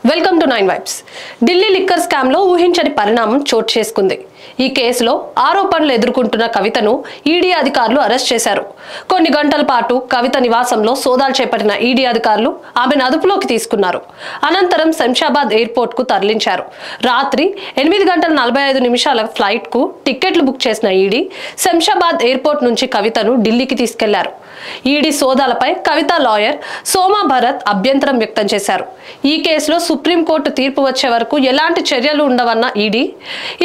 Welcome to 9 vibes. Delhi liquor scam లో ఊహించని పరిణామం చోటు చేసుకుంది. ఈ కేసులో ఆరోపణలు ఎదుర్కొంటున్న కవితను ఈడీ అధికారులు అరెస్ట్ చేశారు. కొన్ని గంటల పాటు కవిత నివాసంలో సోదాలు చేపట్టిన ఈడీ అధికారులు ఆమెను అదుపులోకి తీసుకున్నారు. అనంతరం శంషాబాద్ ఎయిర్పోర్ట్ కు తరలించారు. రాత్రి 8:45 ఫ్లైట్ కు టికెట్లు బుక్ చేసిన ఈడీ శంషాబాద్ ఎయిర్పోర్ట్ నుంచి కవితను ఢిల్లీకి తీసుకెళ్లారు. ఈడీ సోదాలపై కవిత లాయర్ సోమా భరత్ అభ్యంతరం వ్యక్తం చేశారు. ఈ కేసులో సుప్రీంకోర్టు తీర్పు వచ్చే వరకు ఎలాంటి చర్యలు ఉండవన్న ఈడీ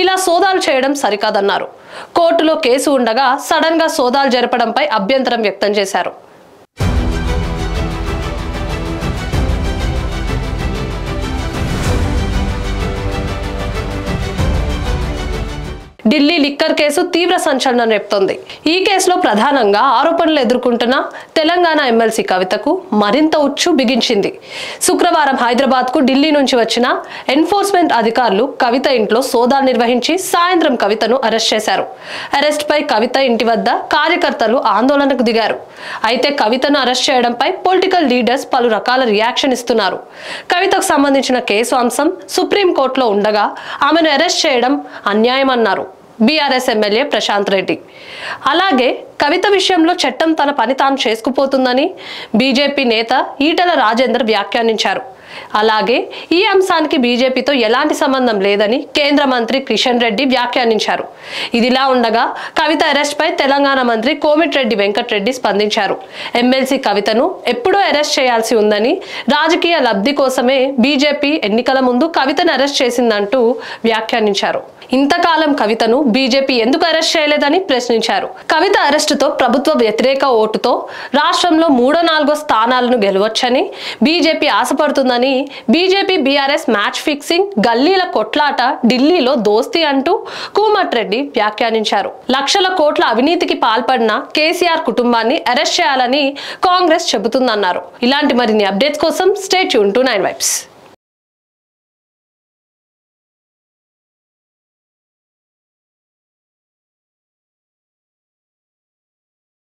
ఇలా సోదాలు చేయడం సరికాదన్నారు. కోర్టులో కేసు ఉండగా సడన్ గా సోదాలు జరపడంపై అభ్యంతరం వ్యక్తం చేశారు. ఢిల్లీ లిక్కర్ కేసు తీవ్ర సంచలనం రేపుతోంది. ఈ కేసులో ప్రధానంగా ఆరోపణలు ఎదుర్కొంటున్న తెలంగాణ ఎమ్మెల్సీ కవితకు మరింత ఉచ్చు బిగించింది. శుక్రవారం హైదరాబాద్ కు ఢిల్లీ నుంచి వచ్చిన ఎన్ఫోర్స్మెంట్ అధికారులు కవిత ఇంట్లో సోదాలు నిర్వహించి సాయంత్రం కవితను అరెస్ట్ చేశారు. అరెస్ట్ పై కవిత ఇంటి వద్ద కార్యకర్తలు ఆందోళనకు దిగారు. అయితే కవితను అరెస్ట్ చేయడంపై పొలిటికల్ లీడర్స్ పలు రకాల రియాక్షన్ ఇస్తున్నారు. కవితకు సంబంధించిన కేసు అంశం సుప్రీంకోర్టులో ఉండగా ఆమెను అరెస్ట్ చేయడం అన్యాయం అన్నారు బీఆర్ఎస్ ఎమ్మెల్యే ప్రశాంత్ రెడ్డి. అలాగే కవిత విషయంలో చట్టం తన పని తాను చేసుకుపోతుందని బీజేపీ నేత ఈటల రాజేందర్ వ్యాఖ్యానించారు. అలాగే ఈ అంశానికి బీజేపీతో ఎలాంటి సంబంధం లేదని కేంద్ర మంత్రి కిషన్ రెడ్డి వ్యాఖ్యానించారు. ఇదిలా ఉండగా కవిత అరెస్ట్ పై తెలంగాణ మంత్రి కోమటిరెడ్డి వెంకటరెడ్డి స్పందించారు. ఎమ్మెల్సీ కవితను ఎప్పుడో అరెస్ట్ చేయాల్సి ఉందని, రాజకీయ లబ్ధి కోసమే బీజేపీ ఎన్నికల ముందు కవితను అరెస్ట్ చేసిందంటూ వ్యాఖ్యానించారు. ఇంతకాలం కవితను బీజేపీ ఎందుకు అరెస్ట్ చేయలేదని ప్రశ్నించారు. కవిత అరెస్టుతో ప్రభుత్వ వ్యతిరేక ఓటుతో రాష్ట్రంలో 3-4 స్థానాలను గెలవచ్చని బీజేపీ ఆశపడుతుందని, బీజేపీ బీఆర్ఎస్ మ్యాచ్ ఫిక్సింగ్, గల్లీల కొట్లాట, ఢిల్లీలో దోస్తీ అంటూ కోమటిరెడ్డి వ్యాఖ్యానించారు. లక్షల కోట్ల అవినీతికి పాల్పడిన కేసీఆర్ కుటుంబాన్ని అరెస్ట్ చేయాలని కాంగ్రెస్ చెబుతుందన్నారు. ఇలాంటి మరిన్ని అప్డేట్స్ కోసం స్టే ట్యూన్ టు 9 వైబ్స్.